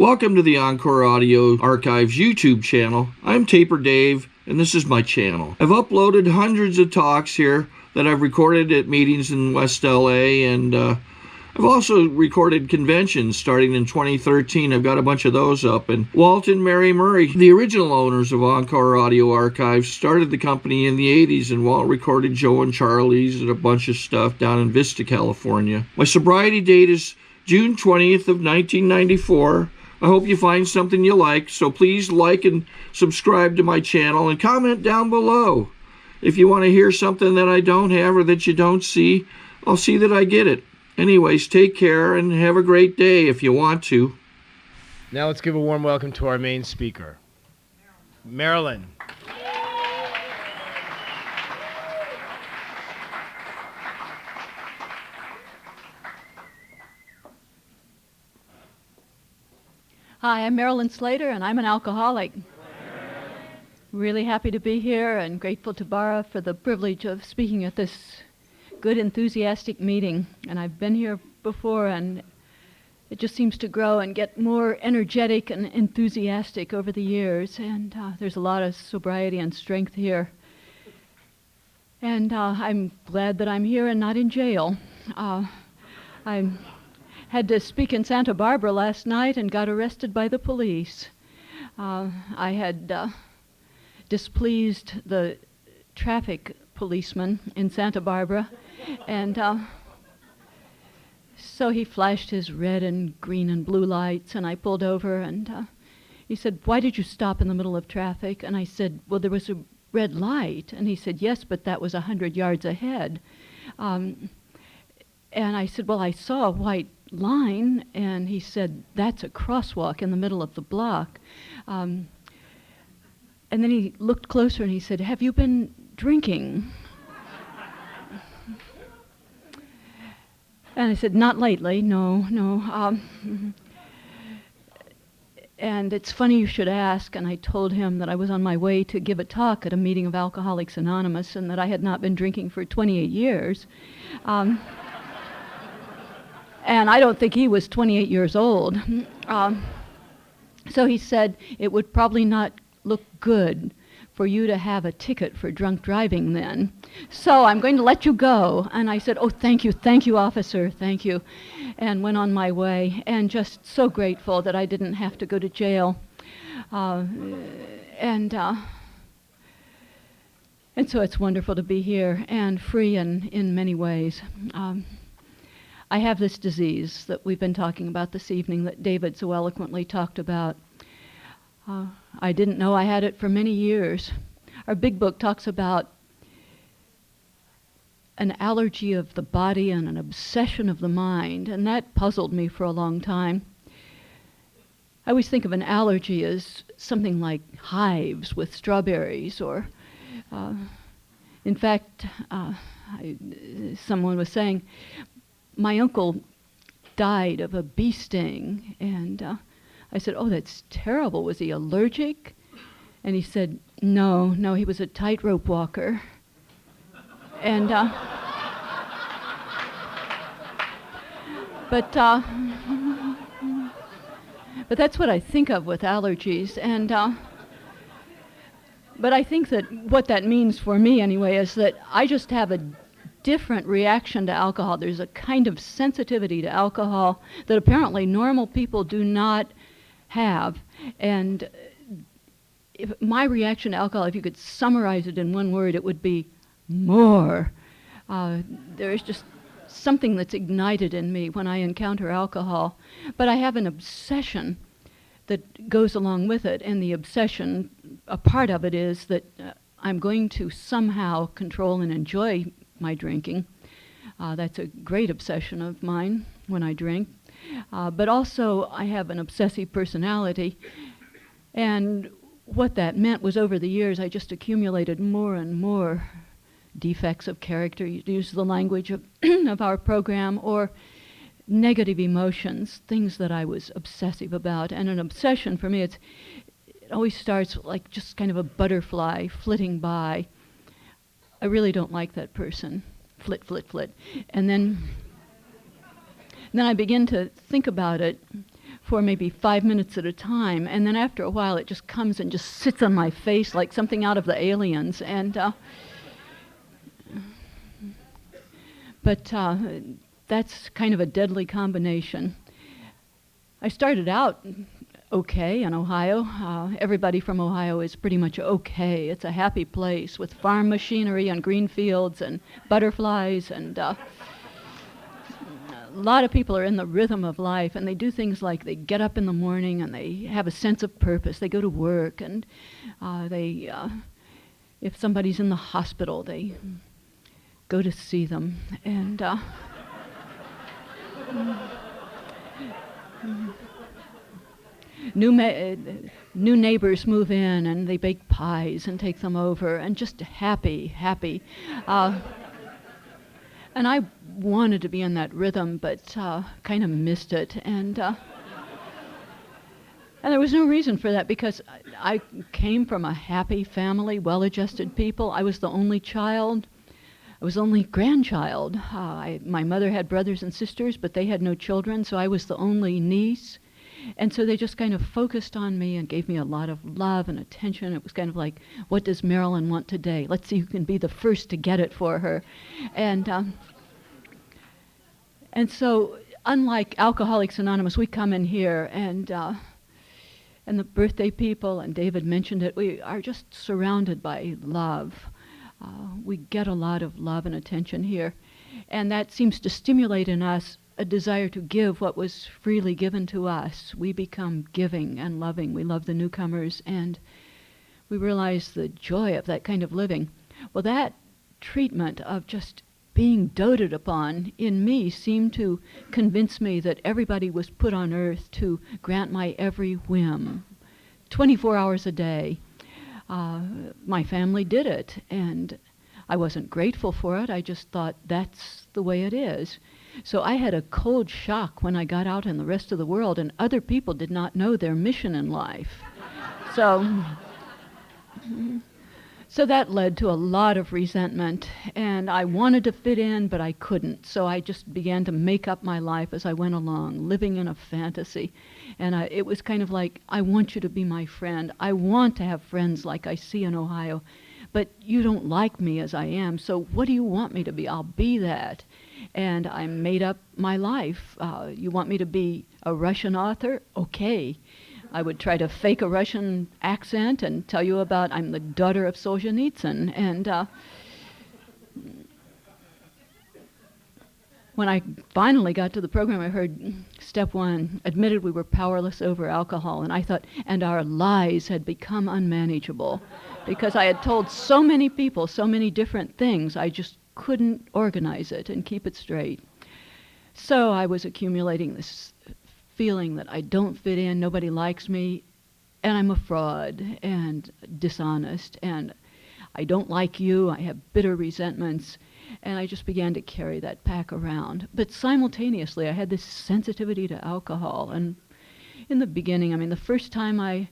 Welcome to the Encore Audio Archives YouTube channel. I'm Taper Dave, and this is my channel. I've uploaded hundreds of talks here that I've recorded at meetings in West LA, and I've also recorded conventions starting in 2013. I've got a bunch of those up. And Walt and Mary Murray, the original owners of Encore Audio Archives, started the company in the 80s, and Walt recorded Joe and Charlie's and a bunch of stuff down in Vista, California. My sobriety date is June 20th of 1994. I hope you find something you like, so please like and subscribe to my channel and comment down below. If you want to hear something that I don't have or that you don't see, I'll see that I get it. Anyways, take care and have a great day if you want to. Now let's give a warm welcome to our main speaker, Marylyn. Hi, I'm Marylyn Slater, and I'm an alcoholic. Really happy to be here and grateful to Bara for the privilege of speaking at this good, enthusiastic meeting. And I've been here before, and it just seems to grow and get more energetic and enthusiastic over the years. And there's a lot of sobriety and strength here. And I'm glad that I'm here and not in jail. I had to speak in Santa Barbara last night and got arrested by the police. I had displeased the traffic policeman in Santa Barbara, and so he flashed his red and green and blue lights, and I pulled over, and he said, "Why did you stop in the middle of traffic?" And I said, "Well, there was a red light." And he said, "Yes, but that was 100 yards ahead." And I said, "Well, I saw a white line," and he said, "That's a crosswalk in the middle of the block." And then he looked closer and he said, "Have you been drinking?" And I said, "Not lately, no. And it's funny you should ask, and I told him that I was on my way to give a talk at a meeting of Alcoholics Anonymous and that I had not been drinking for 28 years. And I don't think he was 28 years old. So he said, "It would probably not look good for you to have a ticket for drunk driving then. So I'm going to let you go." And I said, "Oh, thank you, officer, thank you." And went on my way, and just so grateful that I didn't have to go to jail. And so it's wonderful to be here and free in many ways. I have this disease that we've been talking about this evening that David so eloquently talked about. I didn't know I had it for many years. Our big book talks about an allergy of the body and an obsession of the mind, and that puzzled me for a long time. I always think of an allergy as something like hives with strawberries, or in fact, someone was saying, my uncle died of a bee sting, and I said, "Oh, that's terrible. Was he allergic?" And he said, no, he was a tightrope walker. And but that's what I think of with allergies. And but I think that what that means for me anyway is that I just have a different reaction to alcohol. There's a kind of sensitivity to alcohol that apparently normal people do not have. And if my reaction to alcohol, if you could summarize it in one word, it would be more. There's just something that's ignited in me when I encounter alcohol. But I have an obsession that goes along with it, and the obsession, a part of it is that I'm going to somehow control and enjoy my drinking. That's a great obsession of mine when I drink. But also I have an obsessive personality, and what that meant was over the years I just accumulated more and more defects of character, to use the language of, of our program, or negative emotions, things that I was obsessive about. And an obsession for me, it always starts like just kind of a butterfly flitting by. I really don't like that person. Flit, flit, flit. And then I begin to think about it for maybe 5 minutes at a time, and then after a while it just comes and just sits on my face like something out of the Aliens. And but that's kind of a deadly combination. I started out okay in Ohio. Everybody from Ohio is pretty much okay. It's a happy place with farm machinery and green fields and butterflies, and a lot of people are in the rhythm of life, and they do things like they get up in the morning and they have a sense of purpose. They go to work, and if somebody's in the hospital, they go to see them. And new neighbors move in, and they bake pies and take them over, and just happy. And I wanted to be in that rhythm, but kind of missed it. And there was no reason for that, because I came from a happy family, well-adjusted people. I was the only child. I was the only grandchild. My mother had brothers and sisters, but they had no children, so I was the only niece. And so they just kind of focused on me and gave me a lot of love and attention. It was kind of like, what does Marylyn want today? Let's see who can be the first to get it for her. And so, unlike Alcoholics Anonymous, we come in here, and the birthday people, and David mentioned it, we are just surrounded by love. We get a lot of love and attention here. And that seems to stimulate in us a desire to give what was freely given to us. We become giving and loving. We love the newcomers, and we realize the joy of that kind of living. Well, that treatment of just being doted upon in me seemed to convince me that everybody was put on earth to grant my every whim, 24 hours a day. My family did it, and I wasn't grateful for it. I just thought that's the way it is. So I had a cold shock when I got out in the rest of the world, and other people did not know their mission in life. So that led to a lot of resentment, and I wanted to fit in, but I couldn't. So I just began to make up my life as I went along, living in a fantasy. And it was kind of like, I want you to be my friend. I want to have friends like I see in Ohio, but you don't like me as I am, so what do you want me to be? I'll be that. And I made up my life. You want me to be a Russian author? Okay. I would try to fake a Russian accent and tell you about I'm the daughter of Solzhenitsyn. And when I finally got to the program, I heard step one, admitted we were powerless over alcohol. And I thought, and our lies had become unmanageable, because I had told so many people so many different things, I just couldn't organize it and keep it straight. So I was accumulating this feeling that I don't fit in, nobody likes me, and I'm a fraud and dishonest, and I don't like you, I have bitter resentments, and I just began to carry that pack around. But simultaneously, I had this sensitivity to alcohol, and in the beginning, the first time I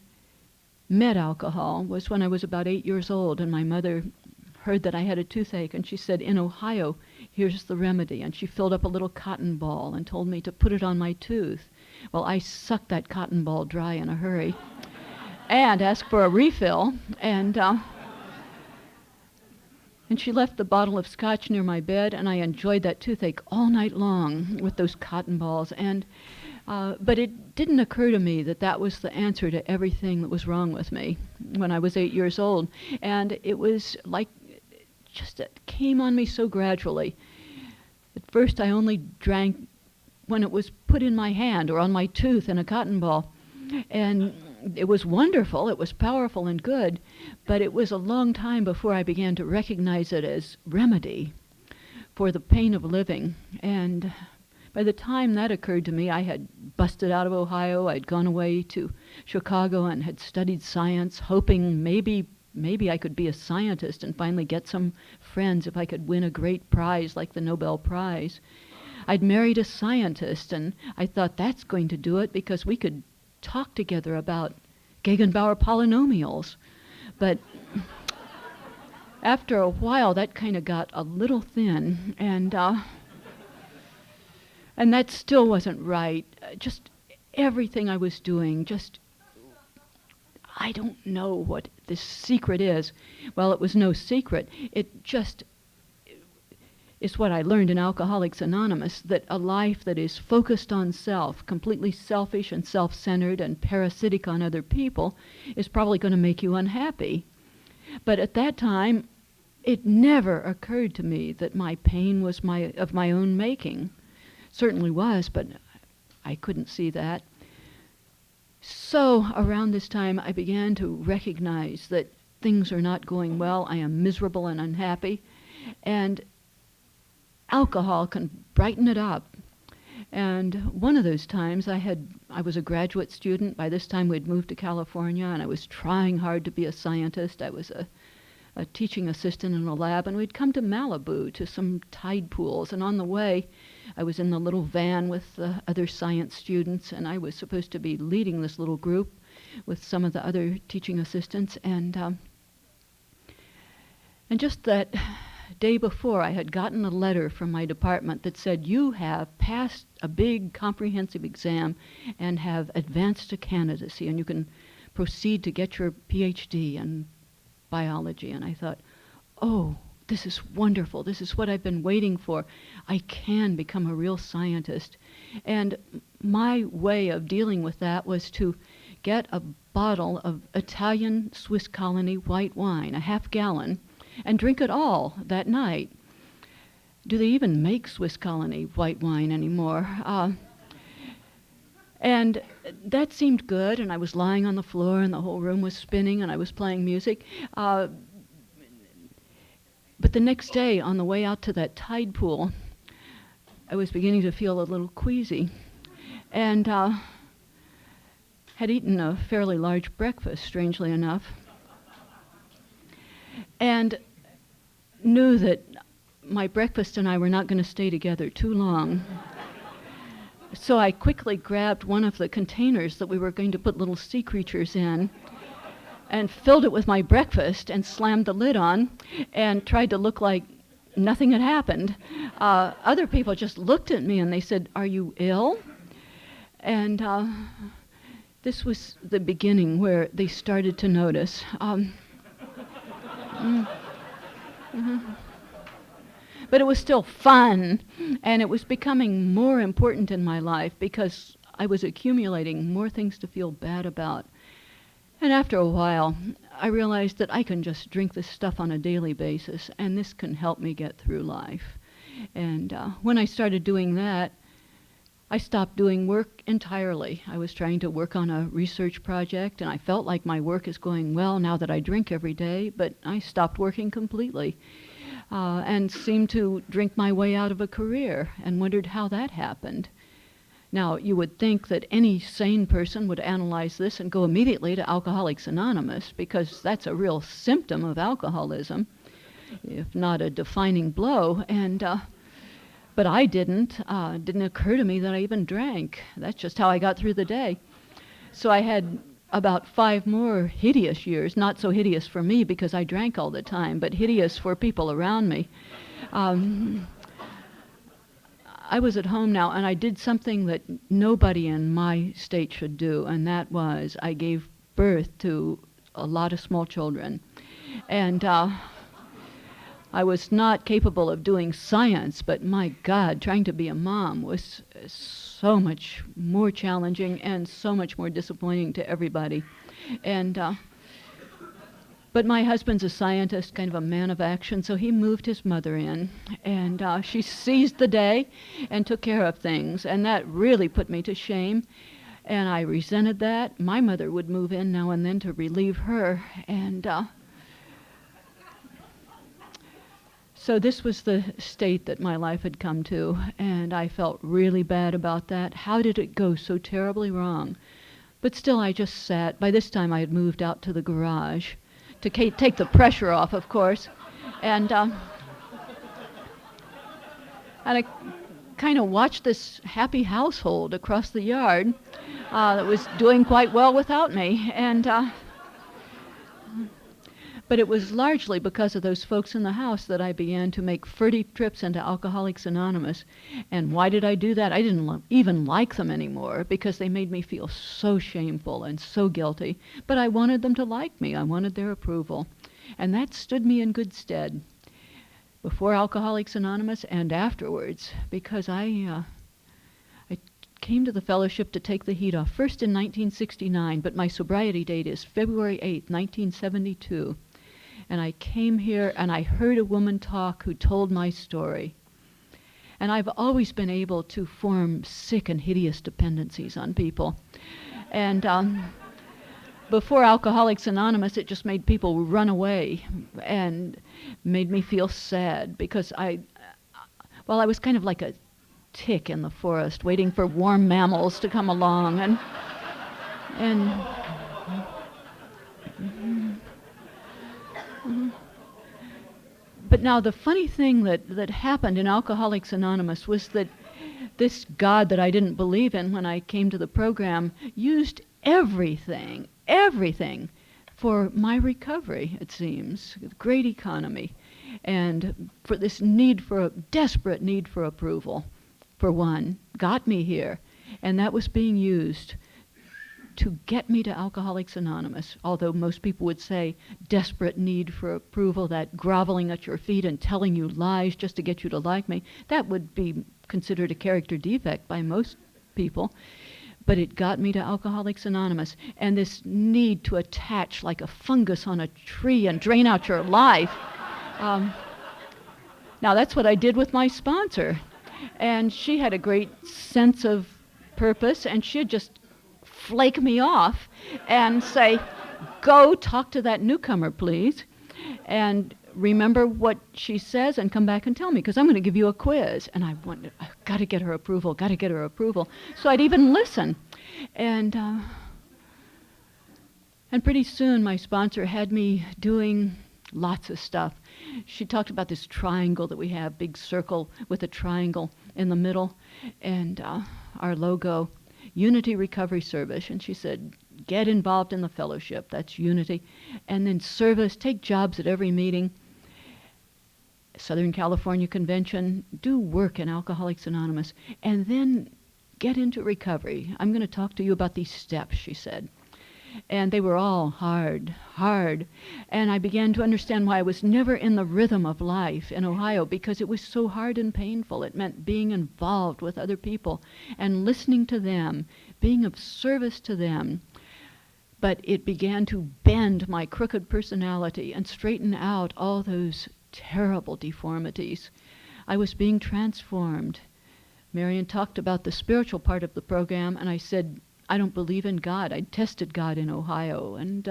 met alcohol was when I was about 8 years old, and my mother heard that I had a toothache, and she said, in Ohio, here's the remedy, and she filled up a little cotton ball and told me to put it on my tooth. Well, I sucked that cotton ball dry in a hurry and asked for a refill, and she left the bottle of scotch near my bed, and I enjoyed that toothache all night long with those cotton balls. And but it didn't occur to me that that was the answer to everything that was wrong with me when I was 8 years old. And it was like, it came on me so gradually. At first, I only drank when it was put in my hand or on my tooth in a cotton ball. And it was wonderful, it was powerful and good, but it was a long time before I began to recognize it as remedy for the pain of living. And by the time that occurred to me, I had busted out of Ohio, I'd gone away to Chicago and had studied science, hoping maybe I could be a scientist and finally get some friends if I could win a great prize like the Nobel Prize. I'd married a scientist, and I thought that's going to do it because we could talk together about Gegenbauer polynomials. But after a while, that kind of got a little thin, and that still wasn't right. Just everything I was doing, I don't know what this secret is. Well, it was no secret. It just is what I learned in Alcoholics Anonymous, that a life that is focused on self, completely selfish and self-centered and parasitic on other people, is probably going to make you unhappy. But at that time, it never occurred to me that my pain was of my own making. Certainly was, but I couldn't see that. So around this time, I began to recognize that things are not going well. I am miserable and unhappy, and alcohol can brighten it up. And one of those times I was a graduate student. By this time we'd moved to California, and I was trying hard to be a scientist. I was a teaching assistant in a lab, and we'd come to Malibu to some tide pools, and on the way I was in the little van with the other science students, and I was supposed to be leading this little group with some of the other teaching assistants, and just that day before, I had gotten a letter from my department that said, you have passed a big comprehensive exam and have advanced to candidacy, and you can proceed to get your PhD in biology. And I thought, oh, this is wonderful. This is what I've been waiting for. I can become a real scientist. And my way of dealing with that was to get a bottle of Italian Swiss colony white wine, a half gallon, and drink it all that night. Do they even make Swiss colony white wine anymore? And that seemed good, and I was lying on the floor, and the whole room was spinning, and I was playing music. But the next day, on the way out to that tide pool, I was beginning to feel a little queasy, and had eaten a fairly large breakfast, strangely enough, and knew that my breakfast and I were not going to stay together too long. So I quickly grabbed one of the containers that we were going to put little sea creatures in and filled it with my breakfast and slammed the lid on and tried to look like nothing had happened. Other people just looked at me and they said, "Are you ill?" And this was the beginning where they started to notice. But it was still fun, and it was becoming more important in my life because I was accumulating more things to feel bad about. And after a while, I realized that I can just drink this stuff on a daily basis, and this can help me get through life. And when I started doing that, I stopped doing work entirely. I was trying to work on a research project, and I felt like my work is going well now that I drink every day, but I stopped working completely. And seemed to drink my way out of a career and wondered how that happened. Now, you would think that any sane person would analyze this and go immediately to Alcoholics Anonymous, because that's a real symptom of alcoholism, if not a defining blow. And but I didn't. It didn't occur to me that I even drank. That's just how I got through the day. So I had about 5 more hideous years, not so hideous for me because I drank all the time, but hideous for people around me. I was at home now, and I did something that nobody in my state should do, and that was I gave birth to a lot of small children. And I was not capable of doing science, but my God, trying to be a mom was so much more challenging and so much more disappointing to everybody. And but my husband's a scientist, kind of a man of action, so he moved his mother in, and she seized the day and took care of things, and that really put me to shame, and I resented that. My mother would move in now and then to relieve her, and so this was the state that my life had come to, and I felt really bad about that. How did it go so terribly wrong? But still, I just sat. By this time, I had moved out to the garage to take the pressure off, of course. And I kind of watched this happy household across the yard that was doing quite well without me. And But it was largely because of those folks in the house that I began to make furtive trips into Alcoholics Anonymous. And why did I do that? I didn't even like them anymore because they made me feel so shameful and so guilty. But I wanted them to like me. I wanted their approval. And that stood me in good stead before Alcoholics Anonymous and afterwards, because I came to the fellowship to take the heat off, first in 1969, but my sobriety date is February 8th, 1972. And I came here and I heard a woman talk who told my story. And I've always been able to form sick and hideous dependencies on people. And before Alcoholics Anonymous, it just made people run away and made me feel sad because I was kind of like a tick in the forest waiting for warm mammals to come along. But now the funny thing that happened in Alcoholics Anonymous was that this God that I didn't believe in when I came to the program used everything for my recovery, it seems. Great economy. And for this desperate need for approval, for one, got me here. And that was being used to get me to Alcoholics Anonymous, although most people would say desperate need for approval, that groveling at your feet and telling you lies just to get you to like me. That would be considered a character defect by most people. But it got me to Alcoholics Anonymous, and this need to attach like a fungus on a tree and drain out your life. Now that's what I did with my sponsor, and she had a great sense of purpose, and she'd just flake me off and say, go talk to that newcomer, please, and remember what she says and come back and tell me, because I'm going to give you a quiz. And I've got to get her approval. So I'd even listen. And pretty soon my sponsor had me doing lots of stuff. She talked about this triangle that we have, big circle with a triangle in the middle, and our logo, Unity Recovery Service. And she said, get involved in the fellowship, that's unity. And then service, take jobs at every meeting. Southern California Convention, do work in Alcoholics Anonymous, and then get into recovery. I'm going to talk to you about these steps, she said. And they were all hard. And I began to understand why I was never in the rhythm of life in Ohio, because it was so hard and painful. It meant being involved with other people and listening to them, being of service to them. But it began to bend my crooked personality and straighten out all those terrible deformities. I was being transformed. Marion talked about the spiritual part of the program, and I said, I don't believe in God. I tested God in Ohio, and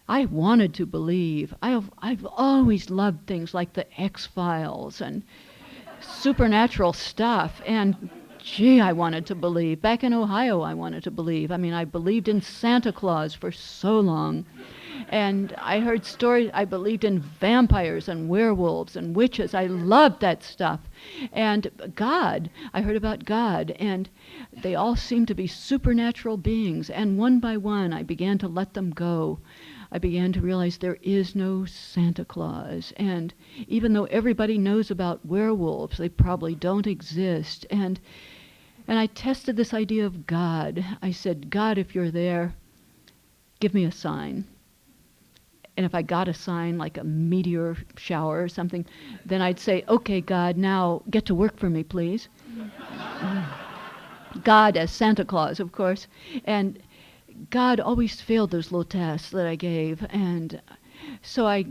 I wanted to believe. I've always loved things like the X-Files and supernatural stuff, and gee, I wanted to believe. Back in Ohio, I wanted to believe. I mean, I believed in Santa Claus for so long. And I heard stories, I believed in vampires and werewolves and witches. I loved that stuff. And God, I heard about God, and they all seemed to be supernatural beings. And one by one, I began to let them go. I began to realize there is no Santa Claus. And even though everybody knows about werewolves, they probably don't exist. And I tested this idea of God. I said, God, if you're there, give me a sign. And if I got a sign like a meteor shower or something, then I'd say, okay, God, now get to work for me, please. God as Santa Claus, of course. And God always failed those little tests that I gave. And so I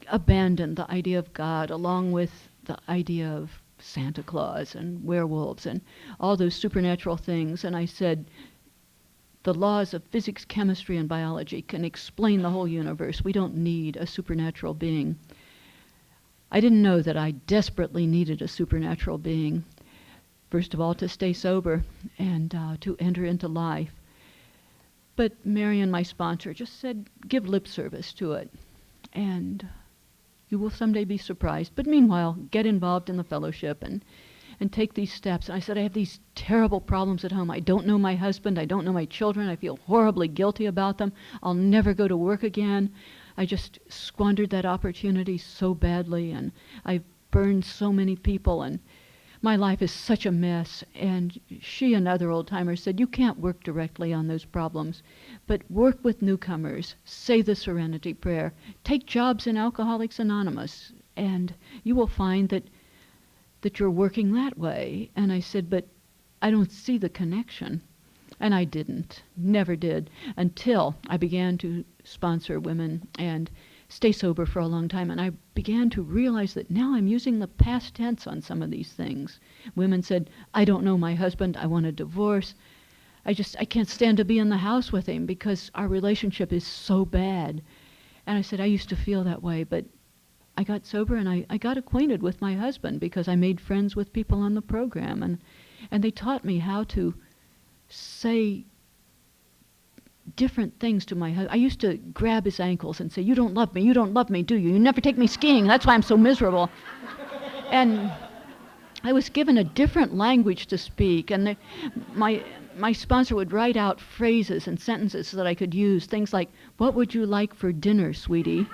abandoned the idea of God along with the idea of Santa Claus and werewolves and all those supernatural things. And I said, the laws of physics, chemistry, and biology can explain the whole universe. We don't need a supernatural being. I didn't know that I desperately needed a supernatural being. First of all, to stay sober and to enter into life. But Marion, my sponsor, just said, give lip service to it. And you will someday be surprised. But meanwhile, get involved in the fellowship and take these steps. And I said, I have these terrible problems at home. I don't know my husband. I don't know my children. I feel horribly guilty about them. I'll never go to work again. I just squandered that opportunity so badly, and I burned so many people, and my life is such a mess. And she and other old-timers said, you can't work directly on those problems, but work with newcomers, say the Serenity Prayer, take jobs in Alcoholics Anonymous, and you will find that you're working that way. And I said, but I don't see the connection. And I didn't, never did, until I began to sponsor women and stay sober for a long time. And I began to realize that now I'm using the past tense on some of these things. Women said, I don't know my husband, I want a divorce. I can't stand to be in the house with him because our relationship is so bad. And I said, I used to feel that way, but I got sober and I got acquainted with my husband because I made friends with people on the program, and they taught me how to say different things to my husband. I used to grab his ankles and say, you don't love me, do you? You never take me skiing, that's why I'm so miserable. And I was given a different language to speak, and my sponsor would write out phrases and sentences that I could use, things like, what would you like for dinner, sweetie?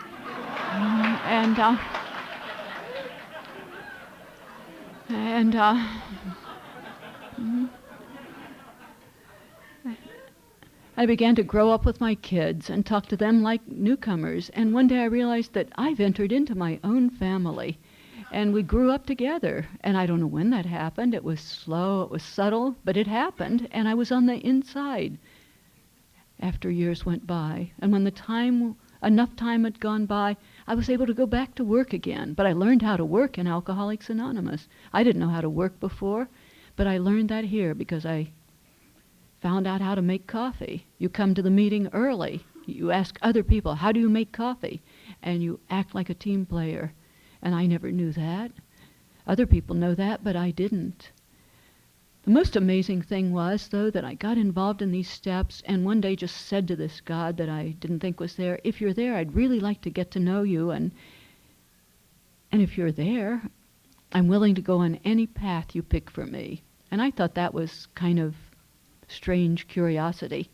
I began to grow up with my kids and talk to them like newcomers. And one day I realized that I've entered into my own family. And we grew up together. And I don't know when that happened. It was slow, it was subtle, but it happened. And I was on the inside after years went by. And when enough time had gone by, I was able to go back to work again. But I learned how to work in Alcoholics Anonymous. I didn't know how to work before, but I learned that here because I found out how to make coffee. You come to the meeting early. You ask other people, how do you make coffee? And you act like a team player. And I never knew that. Other people know that, but I didn't. The most amazing thing was, though, that I got involved in these steps and one day just said to this God that I didn't think was there, if you're there, I'd really like to get to know you. And if you're there, I'm willing to go on any path you pick for me. And I thought that was kind of strange curiosity.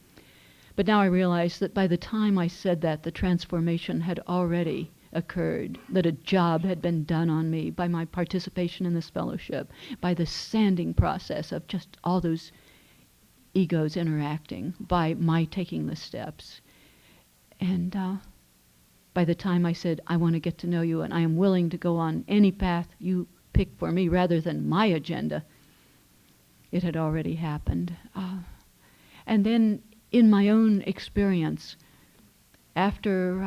But now I realize that by the time I said that, the transformation had already occurred, that a job had been done on me by my participation in this fellowship, by the sanding process of just all those egos interacting, by my taking the steps. And by the time I said, I want to get to know you and I am willing to go on any path you pick for me rather than my agenda, it had already happened. And then in my own experience, after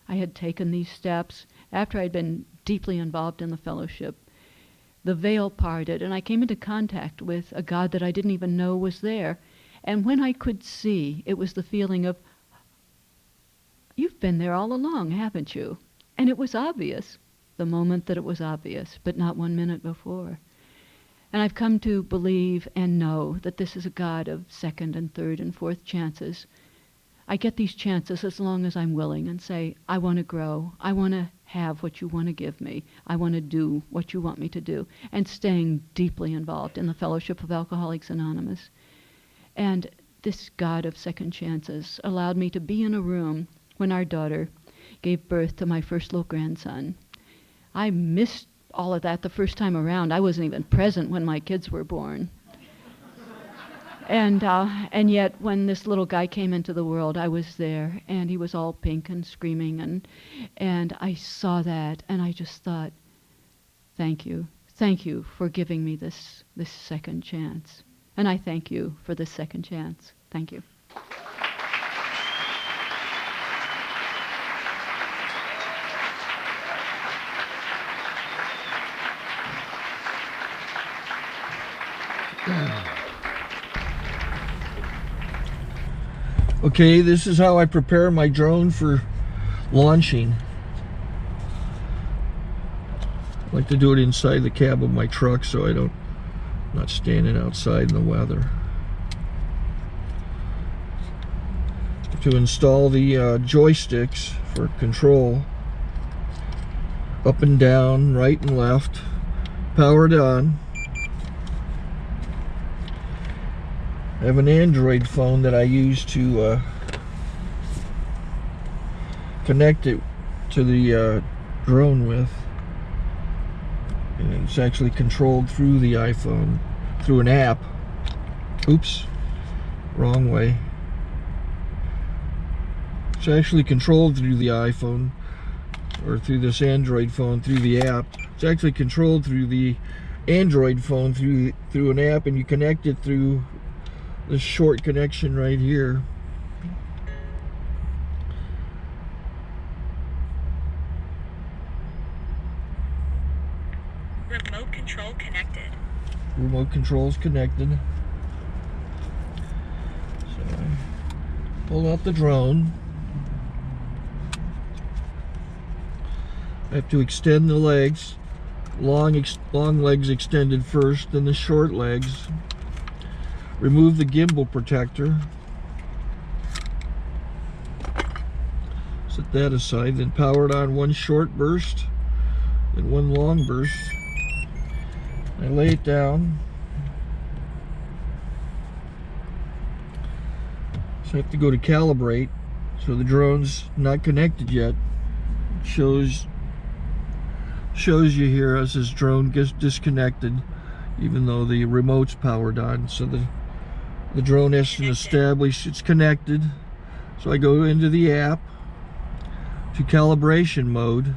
I had taken these steps, after I'd been deeply involved in the fellowship, the veil parted and I came into contact with a God that I didn't even know was there. And when I could see, it was the feeling of, you've been there all along, haven't you? And it was obvious, the moment that it was obvious, but not 1 minute before. And I've come to believe and know that this is a God of second and third and fourth chances. I get these chances as long as I'm willing and say, I want to grow. I want to have what you want to give me. I want to do what you want me to do. And staying deeply involved in the Fellowship of Alcoholics Anonymous. And this God of second chances allowed me to be in a room when our daughter gave birth to my first little grandson. I missed all of that the first time around. I wasn't even present when my kids were born. And yet when this little guy came into the world, I was there, and he was all pink and screaming, and I saw that, and I just thought, thank you for giving me this second chance. And I thank you for this second chance. Thank you. Okay, this is how I prepare my drone for launching. I like to do it inside the cab of my truck so I'm not standing outside in the weather. To install the joysticks for control, up and down, right and left, powered on. I have an Android phone that I use to connect it to the drone with. And it's actually controlled through the iPhone, through an app. Oops, wrong way. It's actually controlled through the iPhone, or through this Android phone, through the app. It's actually controlled through the Android phone, through an app, and you connect it through this short connection right here. Remote control connected. Remote control's connected. So I pull out the drone. I have to extend the legs. Long legs extended first, then the short legs. Remove the gimbal protector. Set that aside, then power it on one short burst, then one long burst. I lay it down. So I have to go to calibrate. So the drone's not connected yet. It shows you here as this drone gets disconnected, even though the remote's powered on. So the drone has to establish it's connected. So I go into the app to calibration mode.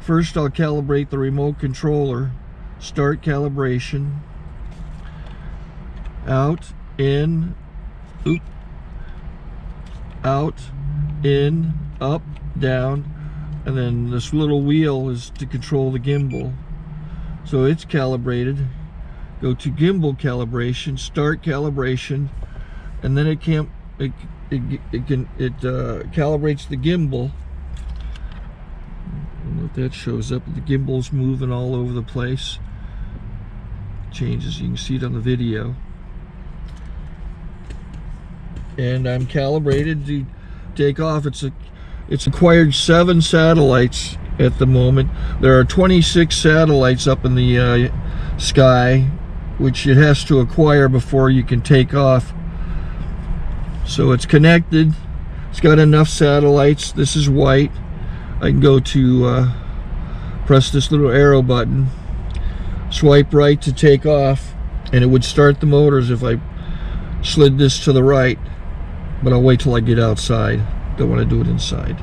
First I'll calibrate the remote controller. Start calibration. Out, in, out, in, up, down, and then this little wheel is to control the gimbal. So it's calibrated. Go to gimbal calibration, start calibration, and then it calibrates the gimbal. And if that shows up, the gimbal's moving all over the place. Changes, you can see it on the video. And I'm calibrated to take off. It's acquired 7 satellites at the moment. There are 26 satellites up in the sky, which it has to acquire before you can take off. So it's connected. It's got enough satellites. This is white. I can go to press this little arrow button, swipe right to take off, and it would start the motors if I slid this to the right. But I'll wait till I get outside. Don't want to do it inside.